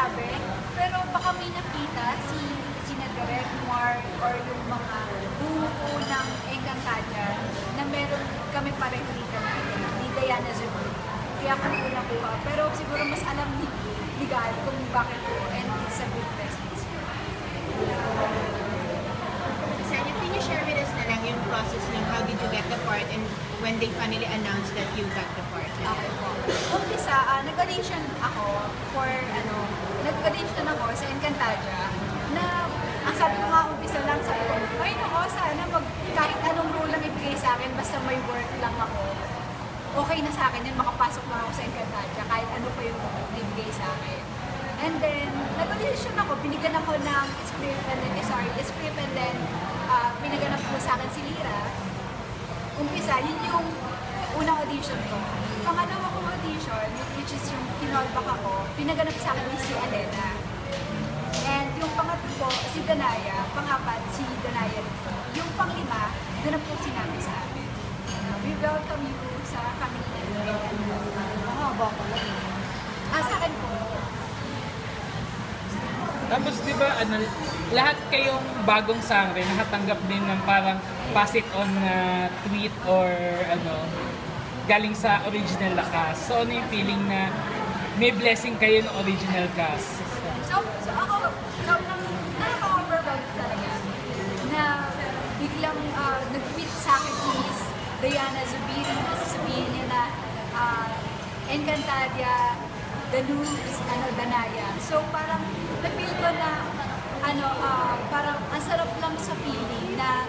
sinabi, pero baka may nakita sina Direk Mark or yung mga buo ng Encantadia na meron kami pareho ni Diana Zubiri. Kaya kung nakuha. Pero siguro mas alam ni God kung bakit po, and it's a good message. Sanya, can you share with us na lang yung process ng how did you get the part and when they finally announced that you got the part? Okay po. Umpisa, nag-audition ako for, nag-audition ako sa Encantadia na, ang sabi ko nga umpisa lang, sabi ko, ay nako, sana kahit anong role lang ibigay sa akin, basta may work lang ako, okay na sa akin yun, makapasok na ako sa Encantadia, kahit ano pa yung naibigay sa akin. And then, nag-audition ako, binigyan ako ng script and then pinaganap ko sa akin si Lira. Umpisa, yun yung unang audition ko. Pangalawa kong audition, which is yung kinolback ako, pinaganap sa akin si Alena. And yung pangatlo po, si Danaya, pangapat, si Danaya. Yung panglima, doon po sinabi sa amin. We welcome you sa family. Sa akin po. Tapos di ba lahat kayong bagong sangre nakatanggap din ng parang pass it on na tweet or galing sa original na cast. So ano yung feeling na may blessing kayo ng original cast? So ako, nakaka-overwhelmed talaga na biglang nag-tweet sa akin si Diana Zubiri na sasabihin niya na Encantadia, The Loops, Danaya. So parang na-feel ko na parang ang sarap lang sa feeling na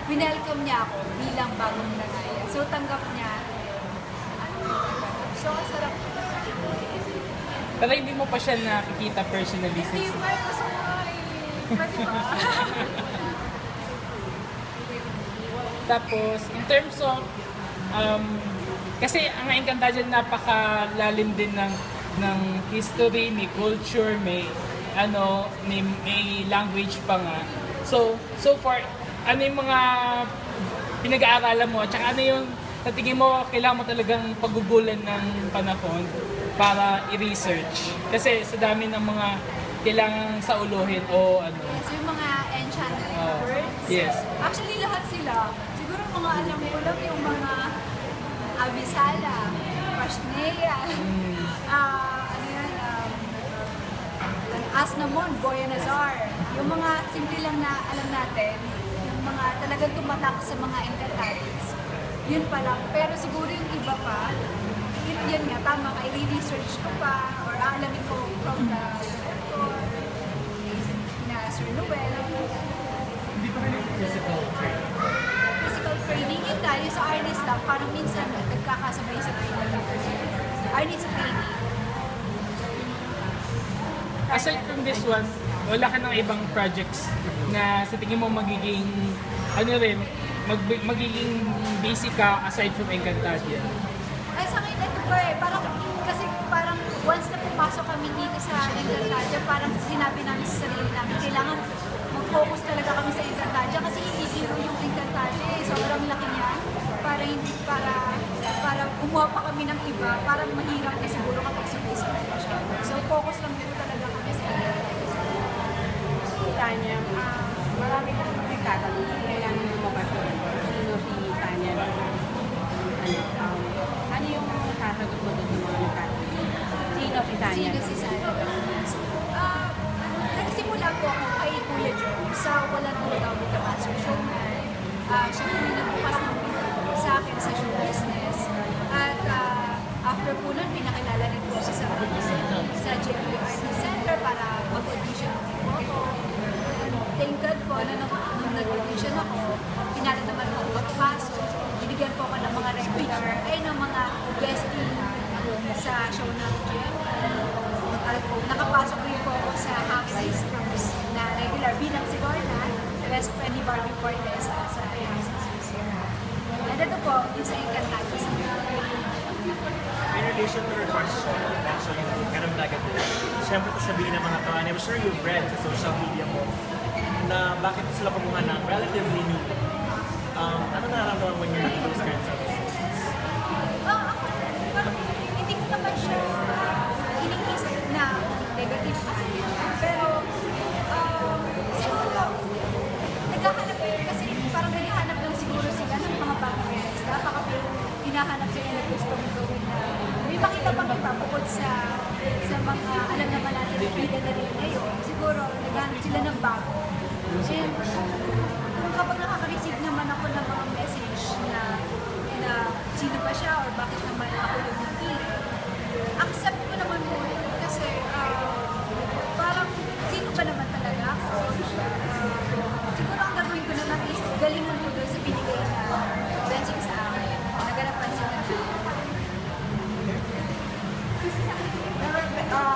winelcome niya ako bilang bagong Danaya. So tanggap niya. So ang sarap. Pero hindi mo pa siya nakikita personally Hindi since... ba? Gusto ko pwede ba? Tapos, in terms of, kasi ang Encantadia napakalalim din ng history, may culture, may language pa nga. So far, ano yung mga pinag-aaralan mo? At saka ano yung sa tingin mo, kailangan mo talagang pagugulan ng panahon para i-research? Kasi sa dami ng mga kailangan sa uluhin o So yung mga enchanted words? Yes. Actually, lahat sila. Siguro mga alam ko lang yung mga Avisala, Pashnea, Asnamon, Boya Nazar. Yung mga simple lang na alam natin, yung mga talagang tumatak sa mga Encantadians. Yun pa lang. Pero siguro yung iba pa, yun nga, tama ka, i-research ko pa, or aalamin ko from the director, na Sir Noel. Hindi pa kayo physical training? Physical training, yun tayo sa artist lang, parang minsan nagkakasabay sa training. Artist training. Aside from this one, wala ka ng ibang projects na sa tingin mo magiging, magiging busy ka aside from Encantadia? Ay, sa akin, ito pa kasi parang once na pumasok kami dito sa Encantadia, parang sinabi namin sa sarili namin, kailangan mag-focus talaga kami sa Encantadia kasi hindi biro yung Encantadia sobrang laki niya. Para kumuha pa kami ng iba, parang mahirap na siguro kapag sabay-sabay pa siya. So, focus lang dito talaga kami sa Encantadia. Tanya, marami ka naman nagtatanong kung kailangan mo ba sino si Tanya? Ano yung sasagot mo doon sa mga nagtatanong? Sino si Tanya? Sino si Sanya? Nagsimula po ako kay Kuya Joe sa Walang Tulog with the Master Showman. Siya po yung nagbukas ng pinto sa akin sa show business. At after po nun, pinakilala rin po siya sa GMA Artist Center para mag-audition po ako. Thank God po na nung nag-audition ako, pinala naman po magpasok. Binigyan po ako ng mga regular, ng mga guesting sa show ng GMA. Nakapasok rin po ako sa Half Sisters na regular bilang si Gorna, best friend ni Barbie Fortes sa Half Sisters. And ito po, yung sa Encantadia sa In relation to your question, actually, kind of negative. Siyempre, sabihin ng mga tao, and I'm sure you've read sa social media mo, na bakit sila kumuha ng relatively new. Ano nararamdaman when you're in those kinds of situations? Ako, parang hindi ko naman siya iniisip na negative. Kasi naghahanap kasi parang naghahanap lang siguro sila ng mga bagong artista. Baka may hinahanap sila na gusto mong gawin na may makita pang iba bukod sa mga alam naman natin na bida na rin ngayon. Siguro naghahanap sila ng bago. And kung kapag nakaka-receive naman ako ng mga message na sino ba siya or bakit naman ako yung napili, accept ko naman po yun kasi